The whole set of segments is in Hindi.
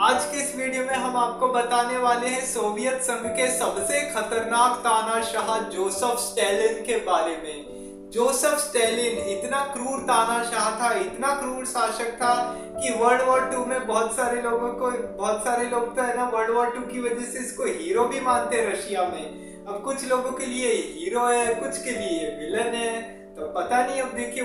आज के इस वीडियो में हम आपको बताने वाले हैं सोवियत संघ के सबसे खतरनाक तानाशाह जोसेफ स्टालिन के बारे में। जोसेफ स्टालिन इतना क्रूर तानाशाह था, इतना क्रूर शासक था कि वर्ल्ड वॉर 2 में बहुत सारे लोग तो है ना वर्ल्ड वॉर 2 की वजह से इसको हीरो भी मानते हैं रशिया में। अब कुछ लोगों के लिए हीरो है, कुछ के लिए विलन है, तो पता नहीं। अब देखिए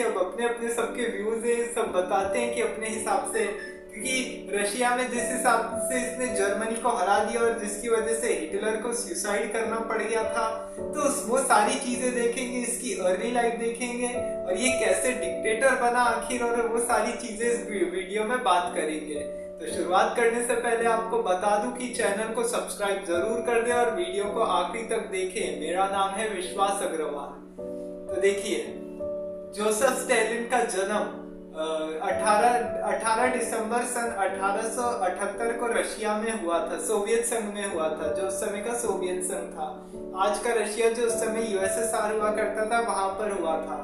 अब अपने अपने सबके व्यूज है, सब बताते हैं कि अपने हिसाब से, क्योंकि रशिया में जिस हिसाब से इसने जर्मनी को हरा दिया और जिसकी वजह से हिटलर को सुसाइड करना पड़ गया था, तो वो सारी चीजें देखेंगे, इसकी अर्ली लाइफ देखेंगे और ये कैसे डिक्टेटर बना आखिर, और वो सारी चीजें इस वीडियो में बात करेंगे। तो शुरुआत करने से पहले आपको बता दूं कि चैनल को सब्सक्राइब जरूर कर दें और वीडियो को आखिरी तक देखें। मेरा नाम है विश्वास अग्रवाल। तो देखिए, जोसेफ स्टालिन का जन्म 18 दिसंबर सन 1878 को रशिया में हुआ था, सोवियत संघ में हुआ था, जो उस समय का सोवियत संघ था। आज का रशिया जो उस समय यूएसएसआर हुआ करता था, वहां पर हुआ था।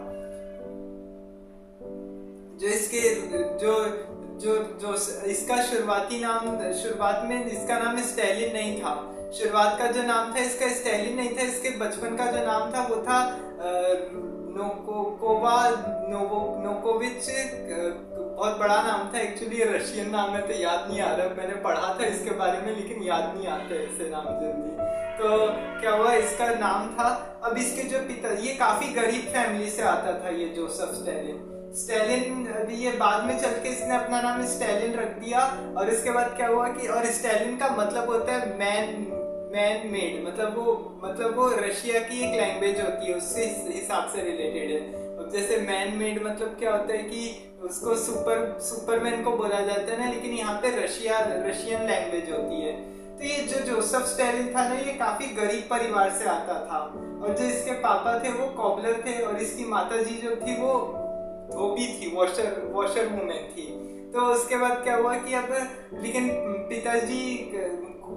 जो इसका शुरुआत में इसका नाम स्टालिन नहीं था। शुरुआत का जो नाम था इसका स्टालिन नहीं था। इसके बचपन का जो नाम था वो था नोकोविच। बहुत बड़ा नाम था, एक्चुअली रशियन नाम है तो याद नहीं आ रहा। मैंने पढ़ा था इसके बारे में लेकिन याद नहीं आता ऐसे नाम जल्दी। तो क्या हुआ, इसका नाम था। अब इसके जो पिता, ये काफी गरीब फैमिली से आता था ये जोसेफ स्टालिन। अभी ये बाद में चल के इसने अपना नाम स्टालिन रख दिया। और इसके बाद क्या हुआ कि, और स्टालिन का मतलब होता है मैन मेड, मतलब वो रशिया की एक लैंग्वेज होती है, उससे हिसाब से रिलेटेड है। अब जैसे मैन मेड मतलब क्या होता है कि उसको सुपरमैन को बोला जाता है ना, लेकिन यहाँ पे रशियन लैंग्वेज होती है। तो ये जो जोसेफ स्टालिन था ना, ये काफी गरीब परिवार से आता था। और जो इसके पापा थे वो कॉबलर थे और इसकी माता जी जो थी वो धोबी थी, वॉशर वुमेन थी। तो उसके बाद क्या हुआ कि लेकिन पिताजी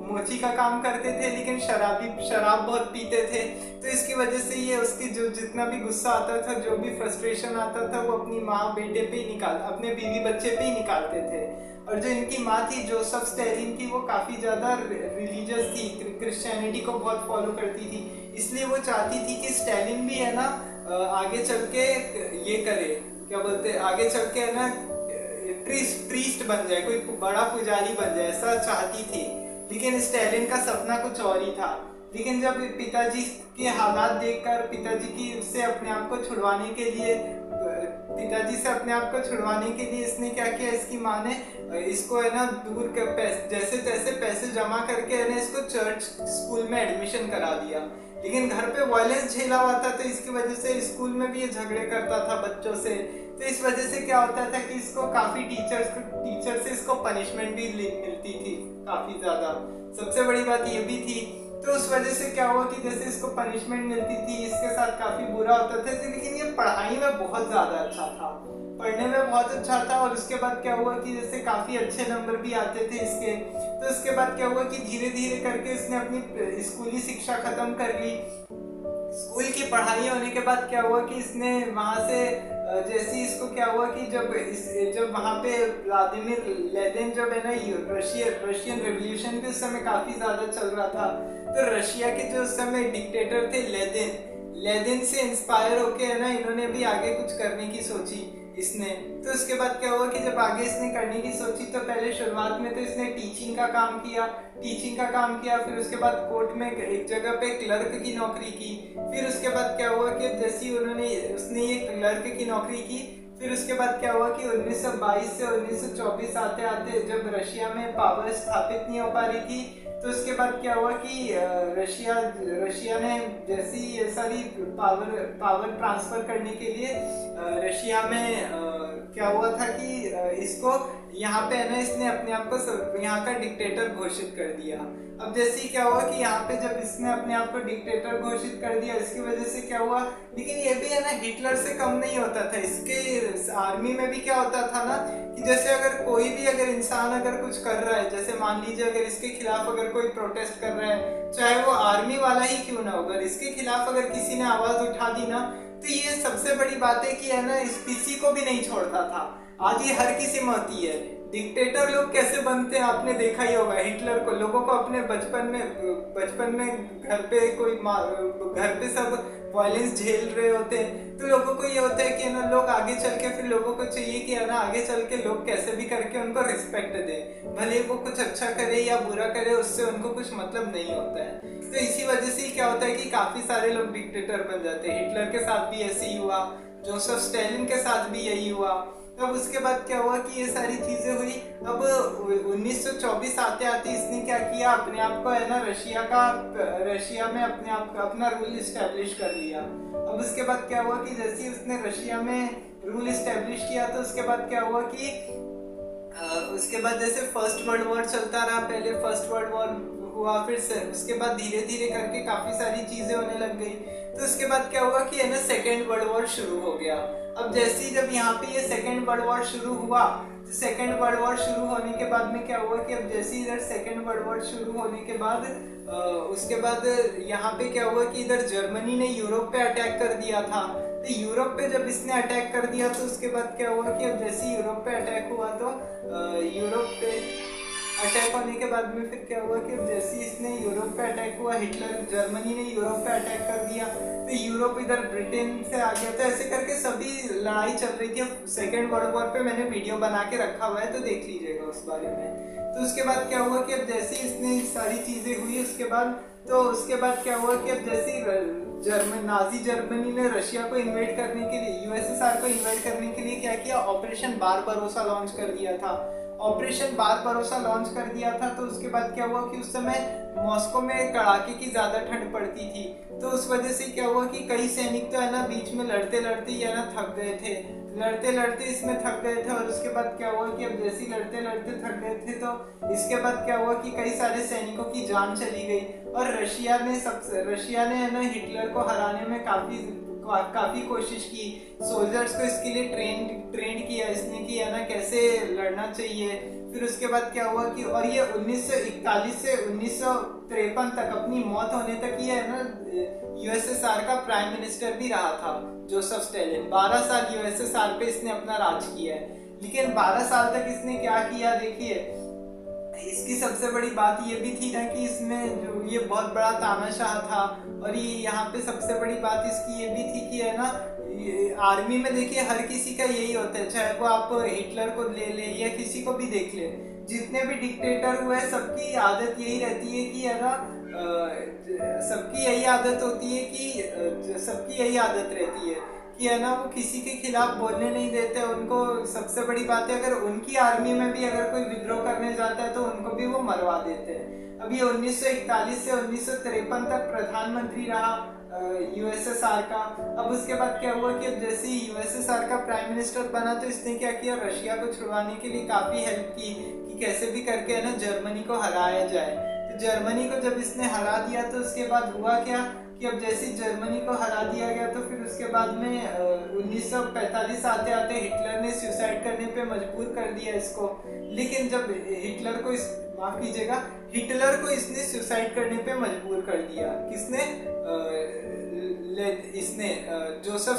मोची का काम करते थे, लेकिन शराब बहुत पीते थे। तो इसकी वजह से ये उसकी जो जितना भी गुस्सा आता था, जो भी फ्रस्ट्रेशन आता था, वो अपनी माँ बेटे पे ही अपने बीवी बच्चे पे ही निकालते थे। और जो इनकी माँ थी जोसेफ स्टालिन की, वो काफी ज्यादा रिलीजियस थी, क्रिश्चियनिटी को बहुत फॉलो करती थी। इसलिए वो चाहती थी कि स्टालिन भी है ना आगे चल के ये करे, क्या बोलते हैं, आगे चल के है ना प्रीस्ट बन जाए, कोई बड़ा पुजारी बन जाए, ऐसा चाहती थी। लेकिन स्टालिन का सपना कुछ और ही था। लेकिन जब पिताजी के हालात देखकर पिताजी से अपने आप को छुड़वाने के लिए इसने क्या किया, इसकी माँ ने इसको है ना दूर जैसे तैसे पैसे जमा करके है ना इसको चर्च स्कूल में एडमिशन करा दिया। लेकिन घर पे वायलेंस झेला हुआ था, तो इसकी वजह से स्कूल में भी ये झगड़े करता था बच्चों से। तो इस वजह से क्या होता था कि इसको काफी टीचर से इसको पनिशमेंट भी मिलती थी काफी ज्यादा। सबसे बड़ी बात ये भी थी। तो उस वजह से क्या हुआ कि जैसे इसको पनिशमेंट मिलती थी, इसके साथ काफी बुरा होता था। लेकिन ये पढ़ाई में बहुत ज्यादा अच्छा था, पढ़ने में बहुत अच्छा था। और उसके बाद क्या हुआ कि जैसे काफी अच्छे नंबर भी आते थे इसके। तो उसके बाद क्या हुआ कि धीरे धीरे करके इसने अपनी स्कूली शिक्षा खत्म कर ली। स्कूल की पढ़ाई होने के बाद क्या हुआ कि इसने वहां से जैसे इसको क्या हुआ कि जब वहां पे व्लादिमीर लेनिन जब है ना रशियन रेवोल्यूशन भी उस समय काफी ज्यादा चल रहा था। तो रशिया के जो उस समय डिक्टेटर थे लेनिन से इंस्पायर होके है ना इन्होंने भी आगे कुछ करने की सोची इसने। तो उसके बाद क्या हुआ कि जब आगे इसने करने की सोची, तो पहले शुरुआत में तो इसने टीचिंग का काम किया। फिर उसके बाद कोर्ट में एक जगह पे क्लर्क की नौकरी की। फिर उसके बाद क्या हुआ कि जैसी उसने ये क्लर्क की नौकरी की, फिर उसके बाद क्या हुआ कि 1922 से 1924 आते आते जब रशिया में पावर स्थापित नहीं हो पा रही थी, तो उसके बाद क्या हुआ कि रशिया ने जैसी ये सारी पावर ट्रांसफर करने के लिए रशिया में क्या हुआ था कि इसको यहाँ पे है ना इसने अपने आप को यहाँ का डिक्टेटर घोषित कर दिया। अब जैसे ही क्या हुआ कि यहाँ पे जब इसने अपने आप को डिक्टेटर घोषित कर दिया, इसकी वजह से क्या हुआ, लेकिन ये भी है ना हिटलर से कम नहीं होता था। इसके आर्मी में भी क्या होता था ना कि जैसे अगर इंसान कुछ कर रहा है, जैसे मान लीजिए अगर इसके खिलाफ अगर कोई प्रोटेस्ट कर रहा है, चाहे वो आर्मी वाला ही क्यों ना हो, अगर इसके खिलाफ अगर किसी ने आवाज उठा दी ना, तो ये सबसे बड़ी बात है कि है ना किसी को भी नहीं छोड़ता था। आज ये हर किसी में होती है। डिक्टेटर लोग कैसे बनते हैं आपने देखा ही होगा। हिटलर को लोगों को अपने बचपन में घर पे सब वायलेंस झेल रहे होते हैं, तो लोगों को ये होता है कि ना लोग आगे चल के, फिर लोगों को चाहिए कि ना आगे चल के लोग कैसे भी करके उनको रिस्पेक्ट दे, भले वो कुछ अच्छा करे या बुरा करे, उससे उनको कुछ मतलब नहीं होता है। तो इसी वजह से क्या होता है कि काफी सारे लोग डिक्टेटर बन जाते हैं। हिटलर के साथ भी ऐसे ही हुआ, जोसेफ स्टालिन के साथ भी यही हुआ। तब उसके बाद क्या हुआ कि ये सारी चीजें हुई। अब 1924 आते आते इसने क्या किया, अपने आप को है ना रशिया में अपने आप का अपना रूल इस्टेब्लिश कर लिया। अब उसके बाद क्या हुआ कि जैसे ही उसने रशिया में रूल इस्टेब्लिश किया, तो उसके बाद क्या हुआ कि उसके बाद जैसे फर्स्ट वर्ल्ड वॉर चलता रहा, पहले फर्स्ट वर्ल्ड वॉर हुआ, फिर उसके बाद धीरे धीरे करके काफी सारी चीजें होने लग गई। तो उसके बाद क्या हुआ कि है ना सेकेंड वर्ल्ड वॉर शुरू हो गया। अब जैसे ही जब यहाँ पे ये सेकेंड वर्ल्ड वॉर शुरू हुआ, तो सेकेंड वर्ल्ड वॉर शुरू होने के बाद में क्या हुआ कि अब जैसे ही इधर सेकेंड वर्ल्ड वॉर शुरू होने के बाद उसके बाद यहाँ पे क्या हुआ कि इधर जर्मनी ने यूरोप पे अटैक कर दिया था। तो यूरोप पे जब इसने अटैक कर दिया, तो उसके बाद क्या हुआ कि अब जैसे यूरोप पे अटैक हुआ, तो यूरोप पे अटैक होने के बाद में फिर क्या हुआ कि जैसे इसने यूरोप पे अटैक हुआ, जर्मनी ने यूरोप पे अटैक कर दिया, तो यूरोप इधर ब्रिटेन से आ गया। तो ऐसे करके सभी लड़ाई चल रही थी। सेकेंड वर्ल्ड वॉर पे मैंने वीडियो बना के रखा हुआ है, तो देख लीजिएगा उस बारे में। तो उसके बाद क्या हुआ कि अब जैसे इसने सारी चीजें हुई, उसके बाद क्या हुआ कि अब जैसे नाजी जर्मनी ने रशिया को इन्वेड करने के लिए, यूएसएसआर को इन्वेड करने के लिए क्या किया, ऑपरेशन बारबारोसा लॉन्च कर दिया था। ऑपरेशन बारबारोसा लॉन्च कर दिया था। तो उसके बाद क्या हुआ कि उस समय मॉस्को में कड़ाके की ज्यादा ठंड पड़ती थी, तो उस वजह से क्या हुआ कि कई सैनिक तो है ना बीच में लड़ते लड़ते ही है ना थक गए थे, इसमें थक गए थे। और उसके बाद क्या हुआ कि अब जैसे लड़ते लड़ते थक गए थे, तो इसके बाद क्या हुआ कि कई सारे सैनिकों की जान चली गई। और रशिया ने है ना हिटलर को हराने में काफी कोशिश की। सोल्जर्स को इसके लिए ट्रेन किया इसने कि है ना कैसे लड़ना चाहिए। फिर उसके बाद क्या हुआ कि और ये 1941 से 1953 तक, अपनी मौत होने तक ये है ना यूएसएसआर का प्राइम मिनिस्टर भी रहा था, जोसेफ स्टालिन। 12 साल यूएसएसआर पे इसने अपना राज किया है। लेकिन 12 साल तक इसने क्या किया, देखिए इसकी सबसे बड़ी बात ये भी थी ना कि इसमें जो ये बहुत बड़ा तानाशाह था। और ये यहाँ पे सबसे बड़ी बात इसकी ये भी थी कि है ना आर्मी में देखिए हर किसी का यही होता है, चाहे वो आप हिटलर को ले या किसी को भी देख ले, जितने भी डिक्टेटर हुए सबकी आदत यही रहती है कि है ना सबकी यही आदत होती है कि सबकी यही आदत रहती है कि है ना वो किसी के खिलाफ बोलने नहीं देते उनको। सबसे बड़ी बात है, अगर उनकी आर्मी में भी अगर कोई विद्रोह करने जाता है तो उनको भी वो मरवा देते हैं। अभी 1941 से 1953 तक प्रधानमंत्री रहा यूएसएसआर का। अब उसके बाद क्या हुआ कि अब जैसे ही यूएसएसआर का प्राइम मिनिस्टर बना, तो इसने क्या किया, रशिया को छुड़वाने के लिए काफी हेल्प की कि कैसे भी करके है ना जर्मनी को हराया जाए। तो जर्मनी को जब इसने हरा दिया, तो उसके बाद हुआ क्या कि अब जैसे जर्मनी को हरा दिया गया, तो फिर उसके बाद में 1945 आते आते हिटलर ने सुसाइड करने पे मजबूर कर दिया इसको। लेकिन जब हिटलर को इसने सुसाइड करने पे मजबूर कर दिया। किसने? जोसेफ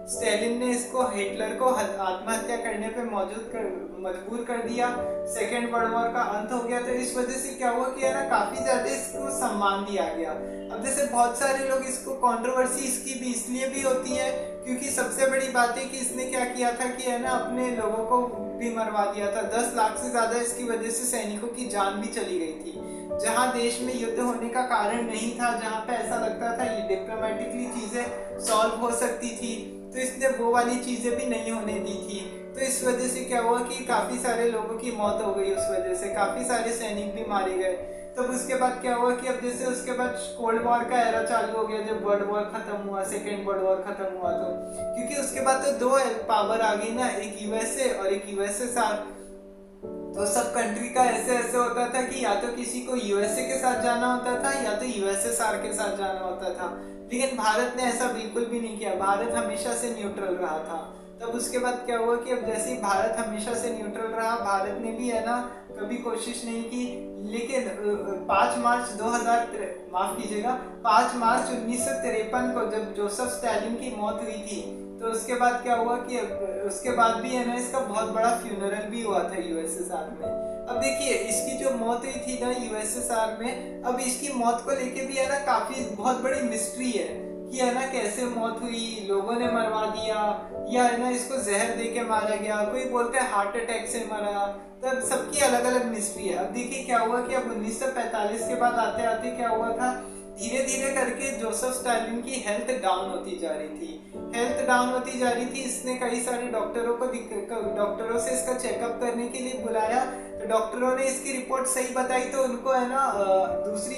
स्टालिन ने इसको हिटलर को आत्महत्या करने पे मजबूर कर दिया। सेकेंड वर्ल्ड वॉर का अंत हो गया। तो इस वजह से क्या हुआ कि है ना काफी ज्यादा इसको सम्मान दिया गया। अब जैसे बहुत सारे लोग इसको कंट्रोवर्सी इसकी भी इसलिए भी होती है क्योंकि सबसे बड़ी बात है कि इसने क्या किया था कि है ना अपने लोगों को भी मरवा दिया था। 10 लाख से ज्यादा इसकी वजह से सैनिकों की जान भी चली गई थी। जहां देश में युद्ध होने का कारण नहीं था, जहां पे ऐसा लगता था ये डिप्लोमेटिकली चीजें सॉल्व हो सकती थी, तो इसने वो वाली चीजें भी नहीं होने दी थी। तो इस वजह से क्या हुआ कि काफी सारे लोगों की मौत हो गई। उस वजह से काफी सारे सैनिक भी मारे गए। तब उसके बाद क्या हुआ कि अब जैसे उसके बाद कोल्ड वॉर का एरा चालू हो गया। जब वर्ल्ड वॉर खत्म हुआ, सेकेंड वर्ल्ड वॉर खत्म हुआ, तो क्योंकि उसके बाद तो 2 पावर आ गई ना, एक यूएसए और एक यूएसएसआर। तो सब कंट्री का ऐसे होता था कि या तो किसी को यूएसए के साथ जाना होता था या तो यूएसएसआर के साथ जाना होता था। लेकिन भारत ने ऐसा बिल्कुल भी नहीं किया। भारत हमेशा से न्यूट्रल रहा था। तब उसके बाद क्या हुआ कि अब जैसे ही भारत हमेशा से न्यूट्रल रहा, भारत ने भी है ना कभी कोशिश नहीं की। लेकिन 5 मार्च 1953 को जब जोसेफ स्टालिन की मौत हुई थी, तो उसके बाद क्या हुआ कि उसके बाद भी है ना इसका बहुत बड़ा फ्यूनरल भी हुआ था यूएसएसआर में। अब देखिए इसकी जो मौत हुई थी ना यूएसएसआर में, अब इसकी मौत को लेके भी है ना काफी बहुत बड़ी मिस्ट्री है कि है ना कैसे मौत हुई, लोगों ने मरवा दिया या है ना इसको जहर दे के मारा गया, कोई बोलता है हार्ट अटैक से मरा। तब सबकी अलग अलग मिस्ट्री है। अब देखिए क्या हुआ कि अब 1945 के बाद आते आते क्या हुआ था, धीरे धीरे करके जोसेफ स्टालिन की हेल्थ डाउन होती जा रही थी, हेल्थ डाउन होती जा रही थी। इसने कई सारे डॉक्टरों से इसका चेकअप करने के लिए बुलाया, तो डॉक्टरों ने इसकी रिपोर्ट सही बताई, तो उनको है ना दूसरी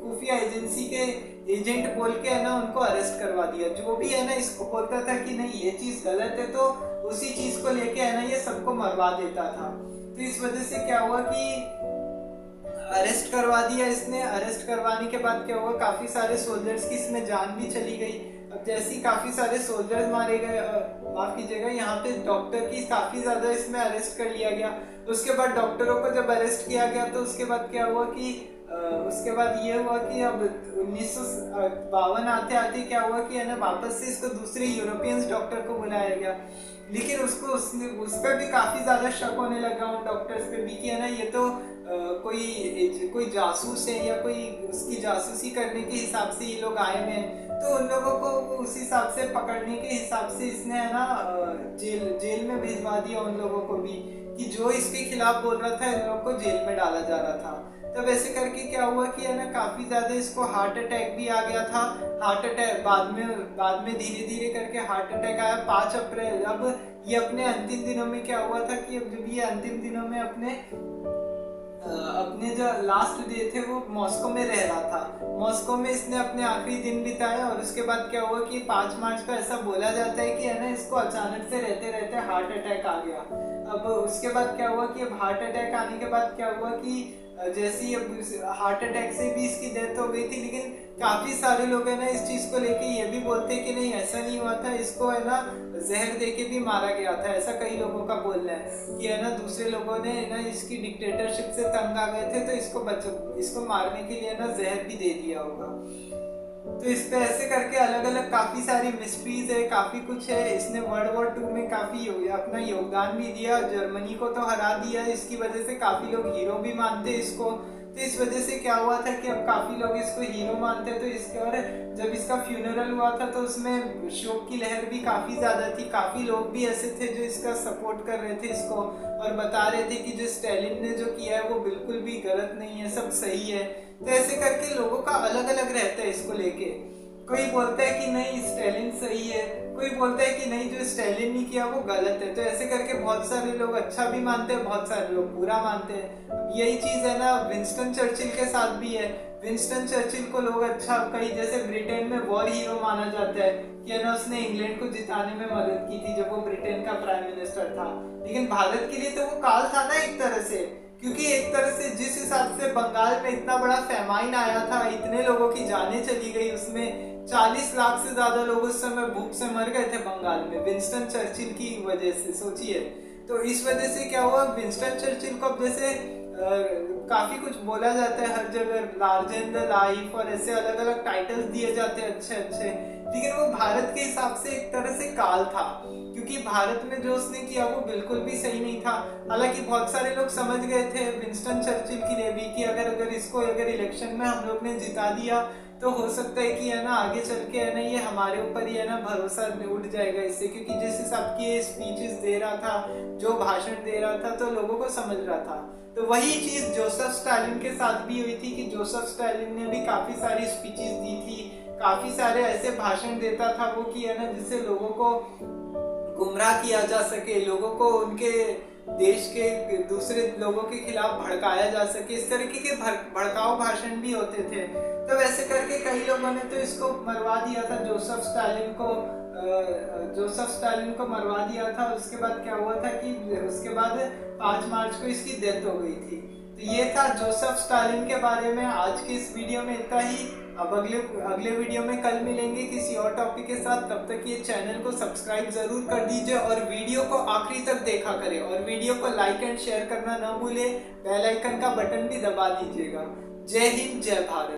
खुफिया एजेंसी के एजेंट बोल के है ना उनको अरेस्ट करवा दिया। जो भी है ना इसको बोलता था कि नहीं ये चीज गलत है, तो उसी चीज को लेके है ना ये सबको मरवा देता था। तो इस वजह से क्या हुआ कि अरेस्ट करवा दिया इसने। अरेस्ट करवाने के बाद क्या हुआ, काफी सारे सोल्जर्स की इसमें जान भी चली गई। अब जैसे ही काफी सारे सोल्जर्स मारे गए, माफ कीजिएगा, यहाँ पे डॉक्टर की काफी ज्यादा इसमें अरेस्ट कर लिया गया। उसके बाद डॉक्टरों को जब अरेस्ट किया गया, तो उसके बाद क्या हुआ कि उसके बाद ये हुआ कि अब 1952 आते आते क्या हुआ कि है ना वापस से इसको दूसरे यूरोपियंस डॉक्टर को बुलाया गया। लेकिन उस पर भी काफी ज्यादा शक होने लगा उन डॉक्टर्स पे भी कि है ना ये तो कोई जासूस है या कोई उसकी जासूसी करने के हिसाब से ये लोग आए हैं। तो उन लोगों को उस हिसाब से पकड़ने के हिसाब से इसने है ना जेल में भिजवा दिया उन लोगों को भी, कि जो इसके खिलाफ बोल रहा था इन लोगों को जेल में डाला जा रहा था। तब ऐसे करके क्या हुआ कि है ना काफी ज्यादा इसको हार्ट अटैक भी आ गया था। हार्ट अटैक बाद में धीरे धीरे करके हार्ट अटैक आया 5 अप्रैल। अब ये अपने अंतिम दिनों में क्या हुआ था कि अब जब ये अंतिम दिनों में अपने जो लास्ट डे थे वो मॉस्को में रह रहा था। मॉस्को में इसने अपने आखिरी दिन बिताया, और उसके बाद क्या हुआ कि 5 मार्च को ऐसा बोला जाता है कि है ना इसको अचानक से रहते रहते हार्ट अटैक आ गया। अब उसके बाद क्या हुआ कि अब हार्ट अटैक आने के बाद क्या हुआ कि जैसे ही अब हार्ट अटैक से भी इसकी डेथ हो गई थी। लेकिन काफी सारे लोग है ना इस चीज को लेके ये भी बोलते हैं कि नहीं ऐसा नहीं हुआ था, इसको है ना जहर देके भी मारा गया था। ऐसा कई लोगों का बोलना है कि है ना दूसरे लोगों ने ना इसकी डिक्टेटरशिप से तंग आ गए थे, तो इसको मारने के लिए ना जहर भी दे दिया होगा। तो इस पे ऐसे करके अलग अलग काफी सारी मिस्ट्रीज है, काफी कुछ है। इसने वर्ल्ड वॉर 2 में काफी अपना योगदान भी दिया, जर्मनी को तो हरा दिया। इसकी वजह से काफी लोग हीरो भी मानते हैं इसको। तो इस वजह से क्या हुआ था कि अब काफी लोग इसको हीरो मानते हैं। तो इसके और जब इसका फ्यूनरल हुआ था तो उसमें शोक की लहर भी काफी ज्यादा थी। काफी लोग भी ऐसे थे जो इसका सपोर्ट कर रहे थे इसको, और बता रहे थे कि जो स्टालिन ने जो किया है वो बिल्कुल भी गलत नहीं है, सब सही है। तो ऐसे करके लोगों का अलग अलग रहता है इसको लेके। कोई बोलता है कि नहीं स्टालिन सही है, कोई बोलता है कि नहीं जो स्टालिन ने किया वो गलत है। तो ऐसे करके बहुत सारे लोग अच्छा भी मानते हैं, बहुत सारे लोग बुरा मानते हैं। यही चीज है ना विंस्टन चर्चिल के साथ भी है। विंस्टन चर्चिल को लोग अच्छा, कई जैसे ब्रिटेन में वॉर हीरो माना जाता है कि है ना उसने इंग्लैंड को जिताने में मदद की थी जब वो ब्रिटेन का प्राइम मिनिस्टर था। लेकिन भारत के लिए तो वो काल था ना एक तरह से, क्योंकि एक तरह से जिस हिसाब से बंगाल में इतना बड़ा फैमाइन आया था, इतने लोगों की जानें चली गई, उसमें 40 लाख से ज्यादा लोग उस समय भूख से मर गए थे बंगाल में विंस्टन चर्चिल की वजह से, सोचिए। तो इस वजह से क्या हुआ, विंस्टन चर्चिल को अब जैसे काफी कुछ बोला जाता है हर जगह, लार्जर द लाइफ और ऐसे अलग अलग टाइटल्स दिए जाते हैं अच्छे अच्छे। लेकिन वो भारत के हिसाब से एक तरह से काल था, क्योंकि भारत में जो उसने किया वो बिल्कुल भी सही नहीं था। हालांकि बहुत सारे लोग समझ गए थे विंस्टन चर्चिल के लिए भी कि अगर इसको इलेक्शन में हम लोग ने जिता दिया तो हो सकता है कि है ना आगे चल के है ना ये हमारे ऊपर ही है ना भरोसा उठ जाएगा इससे। क्योंकि जिस हिसाब की ये स्पीचेस दे रहा था, जो भाषण दे रहा था, तो लोगों को समझ रहा था। तो वही चीज जोसेफ स्टालिन के साथ भी हुई थी कि जोसेफ स्टालिन ने भी काफी सारी स्पीचेस दी थी, काफी सारे ऐसे भाषण देता था वो कि है ना जिससे लोगों को गुमराह किया जा सके, लोगों को उनके देश के दूसरे लोगों के खिलाफ भड़काया जा सके। इस तरीके के भड़काऊ भाषण भी होते थे। तो वैसे करके कई लोगों ने तो इसको मरवा दिया था, जोसेफ स्टालिन को मरवा दिया था। उसके बाद क्या हुआ था कि उसके बाद 5 मार्च को इसकी डेथ हो गई थी। तो ये था जोसेफ स्टालिन के बारे में। आज की इस वीडियो में इतना ही। अब अगले अगले वीडियो में कल मिलेंगे किसी और टॉपिक के साथ। तब तक ये चैनल को सब्सक्राइब जरूर कर दीजिए और वीडियो को आखिरी तक देखा करें, और वीडियो को लाइक एंड शेयर करना ना भूले, बेल आइकन का बटन भी दबा दीजिएगा। जय हिंद, जय भारत।